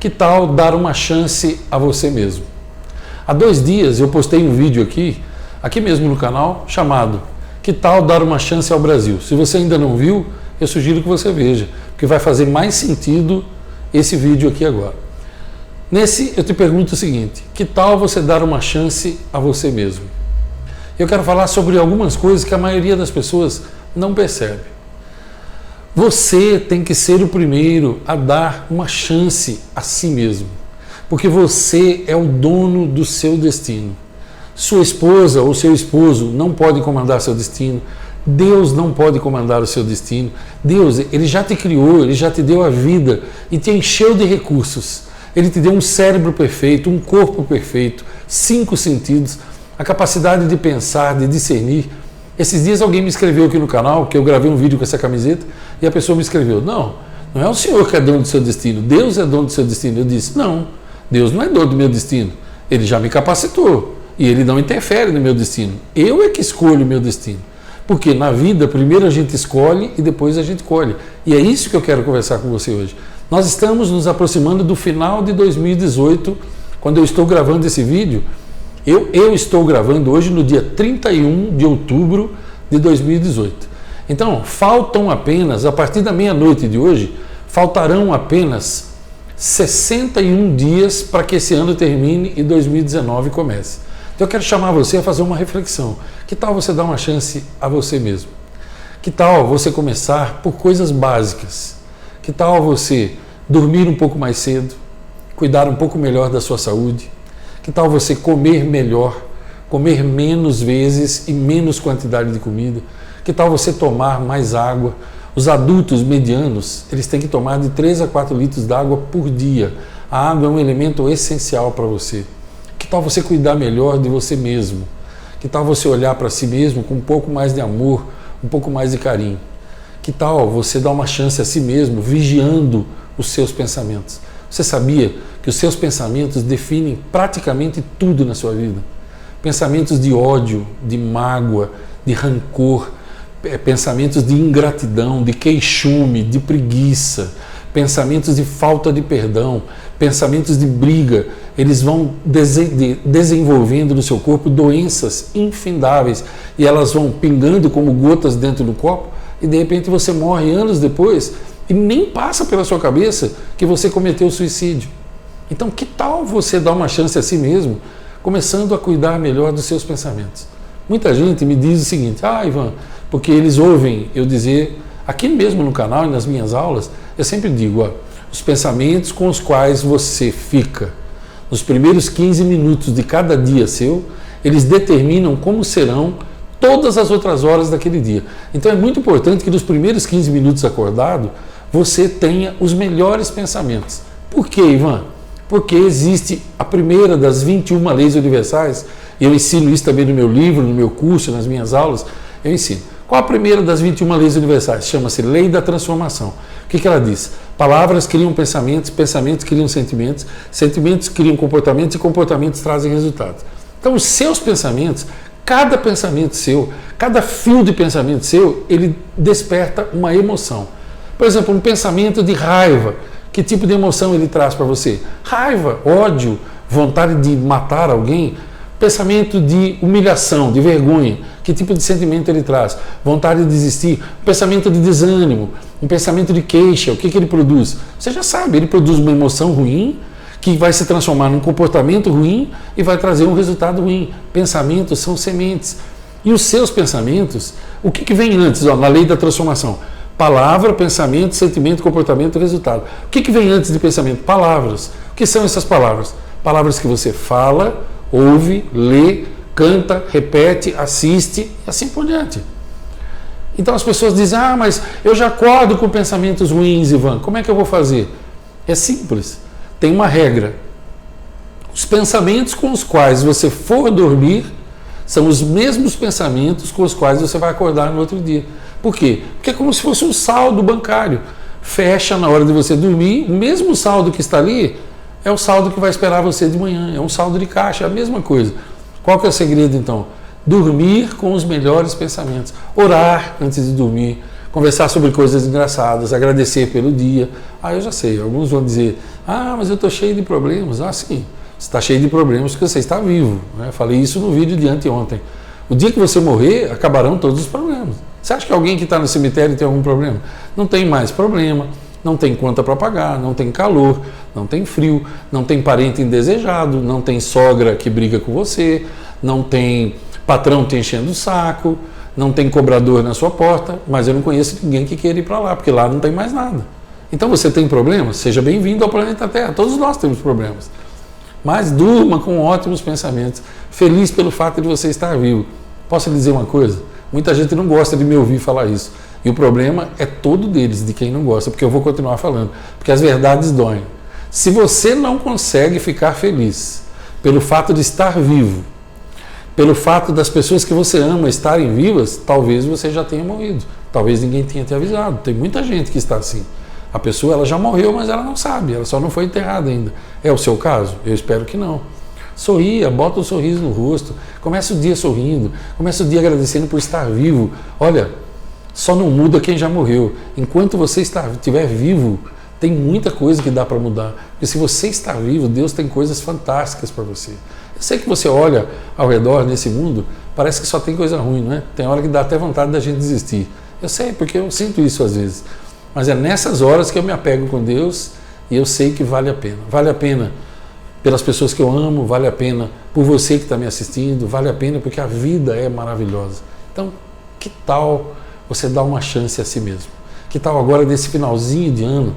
Que tal dar uma chance a você mesmo? Há 2 dias eu postei um vídeo aqui mesmo no canal, chamado Que tal dar uma chance ao Brasil? Se você ainda não viu, eu sugiro que você veja, porque vai fazer mais sentido esse vídeo aqui agora. Nesse eu te pergunto o seguinte: que tal você dar uma chance a você mesmo? Eu quero falar sobre algumas coisas que a maioria das pessoas não percebe. Você tem que ser o primeiro a dar uma chance a si mesmo, porque você é o dono do seu destino. Sua esposa ou seu esposo não pode comandar seu destino. Deus não pode comandar o seu destino. Deus, Ele já te criou, Ele já te deu a vida e te encheu de recursos. Ele te deu um cérebro perfeito, um corpo perfeito, 5 sentidos, a capacidade de pensar, de discernir. Esses dias alguém me escreveu aqui no canal, que eu gravei um vídeo com essa camiseta, e a pessoa me escreveu: não é o senhor que é dono do seu destino, Deus é dono do seu destino. Eu disse: não, Deus não é dono do meu destino, Ele já me capacitou e Ele não interfere no meu destino. Eu é que escolho o meu destino. Porque na vida, primeiro a gente escolhe e depois a gente colhe. E é isso que eu quero conversar com você hoje. Nós estamos nos aproximando do final de 2018, quando eu estou gravando esse vídeo. Eu estou gravando hoje no dia 31 de outubro de 2018. Então, faltam apenas, a partir da meia-noite de hoje, faltarão apenas 61 dias para que esse ano termine e 2019 comece. Então eu quero chamar você a fazer uma reflexão. Que tal você dar uma chance a você mesmo? Que tal você começar por coisas básicas? Que tal você dormir um pouco mais cedo, cuidar um pouco melhor da sua saúde? Que tal você comer melhor, comer menos vezes e menos quantidade de comida? Que tal você tomar mais água? Os adultos medianos, eles têm que tomar de 3 a 4 litros de água por dia. A água é um elemento essencial para você. Que tal você cuidar melhor de você mesmo? Que tal você olhar para si mesmo com um pouco mais de amor, um pouco mais de carinho? Que tal você dar uma chance a si mesmo, vigiando os seus pensamentos? Você sabia que os seus pensamentos definem praticamente tudo na sua vida? Pensamentos de ódio, de mágoa, de rancor, pensamentos de ingratidão, de queixume, de preguiça, pensamentos de falta de perdão, pensamentos de briga. Eles vão desenvolvendo no seu corpo doenças infindáveis e elas vão pingando como gotas dentro do copo e de repente você morre anos depois e nem passa pela sua cabeça que você cometeu suicídio. Então, que tal você dar uma chance a si mesmo, começando a cuidar melhor dos seus pensamentos? Muita gente me diz o seguinte: Ivan, porque eles ouvem eu dizer, aqui mesmo no canal e nas minhas aulas, eu sempre digo, os pensamentos com os quais você fica nos primeiros 15 minutos de cada dia seu, eles determinam como serão todas as outras horas daquele dia. Então é muito importante que nos primeiros 15 minutos acordado, você tenha os melhores pensamentos. Por quê, Ivan? Porque existe a primeira das 21 leis universais, e eu ensino isso também no meu livro, no meu curso, nas minhas aulas, eu ensino. Qual a primeira das 21 leis universais? Chama-se Lei da Transformação. O que ela diz? Palavras criam pensamentos, pensamentos criam sentimentos, sentimentos criam comportamentos e comportamentos trazem resultados. Então os seus pensamentos, cada pensamento seu, cada fio de pensamento seu, ele desperta uma emoção. Por exemplo, um pensamento de raiva, que tipo de emoção ele traz para você? Raiva, ódio, vontade de matar alguém. Pensamento de humilhação, de vergonha, que tipo de sentimento ele traz? Vontade de desistir. Pensamento de desânimo, um pensamento de queixa, o que ele produz? Você já sabe, ele produz uma emoção ruim, que vai se transformar num comportamento ruim e vai trazer um resultado ruim. Pensamentos são sementes. E os seus pensamentos, o que vem antes, na lei da transformação? Palavra, pensamento, sentimento, comportamento, resultado. O que vem antes de pensamento? Palavras. O que são essas palavras? Palavras que você fala, ouve, lê, canta, repete, assiste e assim por diante. Então as pessoas dizem: mas eu já acordo com pensamentos ruins, Ivan, como é que eu vou fazer? É simples, tem uma regra. Os pensamentos com os quais você for dormir são os mesmos pensamentos com os quais você vai acordar no outro dia. Por quê? Porque é como se fosse um saldo bancário. Fecha na hora de você dormir, o mesmo saldo que está ali é o saldo que vai esperar você de manhã, é um saldo de caixa, é a mesma coisa. Qual que é o segredo então? Dormir com os melhores pensamentos, orar antes de dormir, conversar sobre coisas engraçadas, agradecer pelo dia. Ah, eu já sei, alguns vão dizer, mas eu estou cheio de problemas. Ah, sim, você está cheio de problemas porque você está vivo, né? Falei isso no vídeo de anteontem. O dia que você morrer, acabarão todos os problemas. Você acha que alguém que está no cemitério tem algum problema? Não tem mais problema, não tem conta para pagar, não tem calor, não tem frio, não tem parente indesejado, não tem sogra que briga com você, não tem patrão te enchendo o saco, não tem cobrador na sua porta, mas eu não conheço ninguém que queira ir para lá, porque lá não tem mais nada. Então você tem problemas? Seja bem-vindo ao planeta Terra, todos nós temos problemas. Mas durma com ótimos pensamentos, feliz pelo fato de você estar vivo. Posso lhe dizer uma coisa? Muita gente não gosta de me ouvir falar isso. E o problema é todo deles, de quem não gosta, porque eu vou continuar falando, porque as verdades doem. Se você não consegue ficar feliz pelo fato de estar vivo, pelo fato das pessoas que você ama estarem vivas, talvez você já tenha morrido. Talvez ninguém tenha te avisado. Tem muita gente que está assim. A pessoa ela já morreu, mas ela não sabe, ela só não foi enterrada ainda. É o seu caso? Eu espero que não. Sorria, bota um sorriso no rosto, comece o dia sorrindo, comece o dia agradecendo por estar vivo. Olha, só não muda quem já morreu. Enquanto você estiver vivo, tem muita coisa que dá para mudar. Porque se você está vivo, Deus tem coisas fantásticas para você. Eu sei que você olha ao redor nesse mundo, parece que só tem coisa ruim, não é? Tem hora que dá até vontade da gente desistir. Eu sei, porque eu sinto isso às vezes. Mas é nessas horas que eu me apego com Deus e eu sei que vale a pena. Vale a pena pelas pessoas que eu amo, vale a pena por você que está me assistindo, vale a pena porque a vida é maravilhosa. Então, que tal você dar uma chance a si mesmo? Que tal agora, nesse finalzinho de ano,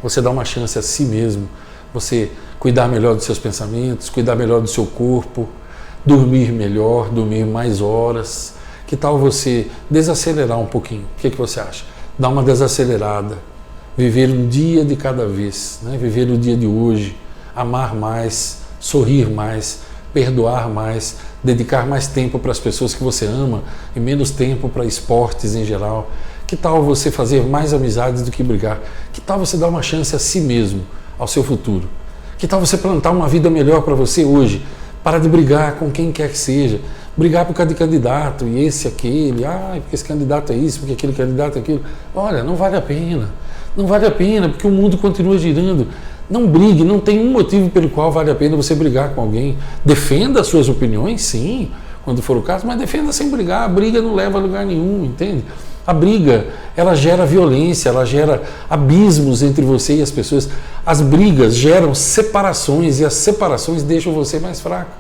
você dar uma chance a si mesmo? Você cuidar melhor dos seus pensamentos, cuidar melhor do seu corpo, dormir melhor, dormir mais horas. Que tal você desacelerar um pouquinho? O que você acha? Dar uma desacelerada, viver um dia de cada vez, né? Viver o dia de hoje, amar mais, sorrir mais, perdoar mais, dedicar mais tempo para as pessoas que você ama e menos tempo para esportes em geral. Que tal você fazer mais amizades do que brigar? Que tal você dar uma chance a si mesmo, ao seu futuro? Que tal você plantar uma vida melhor para você hoje? Para de brigar com quem quer que seja. Brigar por causa de candidato, e esse, aquele, porque esse candidato é isso, porque aquele candidato é aquilo. Olha, não vale a pena. Não vale a pena, porque o mundo continua girando. Não brigue, não tem um motivo pelo qual vale a pena você brigar com alguém. Defenda as suas opiniões, sim, quando for o caso, mas defenda sem brigar. A briga não leva a lugar nenhum, entende? A briga, ela gera violência, ela gera abismos entre você e as pessoas. As brigas geram separações e as separações deixam você mais fraco.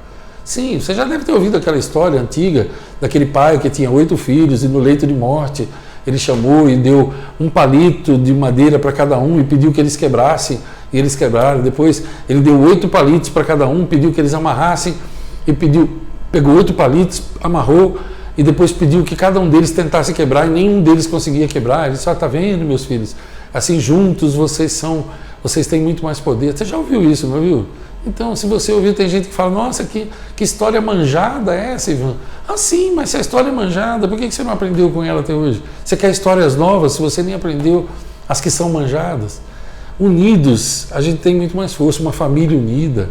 Sim, você já deve ter ouvido aquela história antiga daquele pai que tinha 8 filhos e no leito de morte ele chamou e deu um palito de madeira para cada um e pediu que eles quebrassem, e eles quebraram. Depois ele deu 8 palitos para cada um, pediu que eles amarrassem e pegou 8 palitos, amarrou e depois pediu que cada um deles tentasse quebrar e nenhum deles conseguia quebrar. Ele disse: está vendo, meus filhos? Assim, juntos vocês têm muito mais poder. Você já ouviu isso, não ouviu? Então, se você ouviu, tem gente que fala: nossa, que história manjada é essa, Ivan? Ah, sim, mas se a história é manjada, por que você não aprendeu com ela até hoje? Você quer histórias novas se você nem aprendeu as que são manjadas? Unidos, a gente tem muito mais força, uma família unida,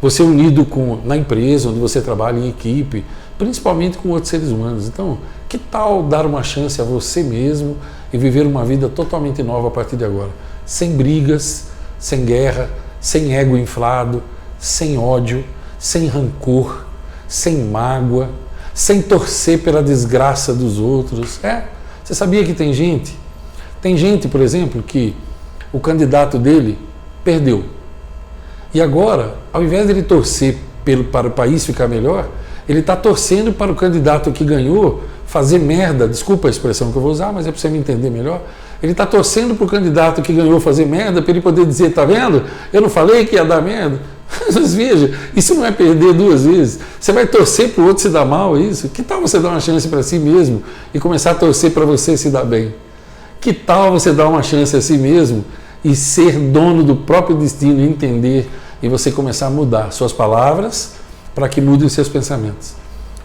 você unido na empresa, onde você trabalha em equipe, principalmente com outros seres humanos. Então, que tal dar uma chance a você mesmo e viver uma vida totalmente nova a partir de agora? Sem brigas, sem guerra, sem ego inflado, sem ódio, sem rancor, sem mágoa, sem torcer pela desgraça dos outros. Você sabia que tem gente, por exemplo, que o candidato dele perdeu. E agora, ao invés de ele torcer para o país ficar melhor, ele está torcendo para o candidato que ganhou fazer merda. Desculpa a expressão que eu vou usar, mas é para você me entender melhor. Ele está torcendo para o candidato que ganhou fazer merda, para ele poder dizer: tá vendo? Eu não falei que ia dar merda. Mas veja, isso não é perder 2 vezes. Você vai torcer para o outro se dar mal, é isso? Que tal você dar uma chance para si mesmo e começar a torcer para você se dar bem? Que tal você dar uma chance a si mesmo e ser dono do próprio destino, entender, e você começar a mudar suas palavras para que mudem os seus pensamentos.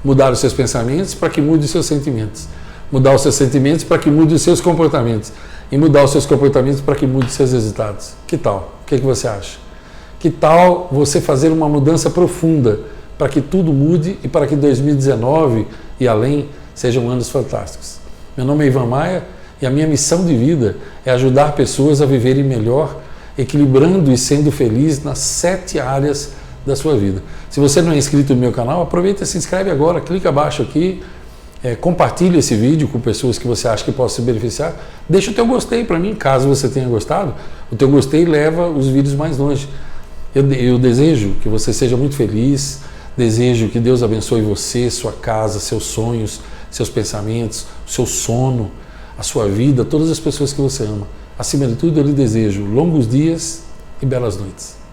Mudar os seus pensamentos para que mudem os seus sentimentos. Mudar os seus sentimentos para que mude os seus comportamentos. E mudar os seus comportamentos para que mude os seus resultados. Que tal? O que você acha? Que tal você fazer uma mudança profunda para que tudo mude e para que 2019 e além sejam anos fantásticos? Meu nome é Ivan Maia E a minha missão de vida é ajudar pessoas a viverem melhor, equilibrando e sendo feliz nas 7 áreas da sua vida. Se você não é inscrito no meu canal, aproveita e se inscreve agora, clica abaixo aqui, compartilha esse vídeo com pessoas que você acha que possam se beneficiar. Deixa o teu gostei para mim, caso você tenha gostado. O teu gostei leva os vídeos mais longe. Eu desejo que você seja muito feliz, desejo que Deus abençoe você, sua casa, seus sonhos, seus pensamentos, seu sono, a sua vida, todas as pessoas que você ama. Acima de tudo, eu lhe desejo longos dias e belas noites.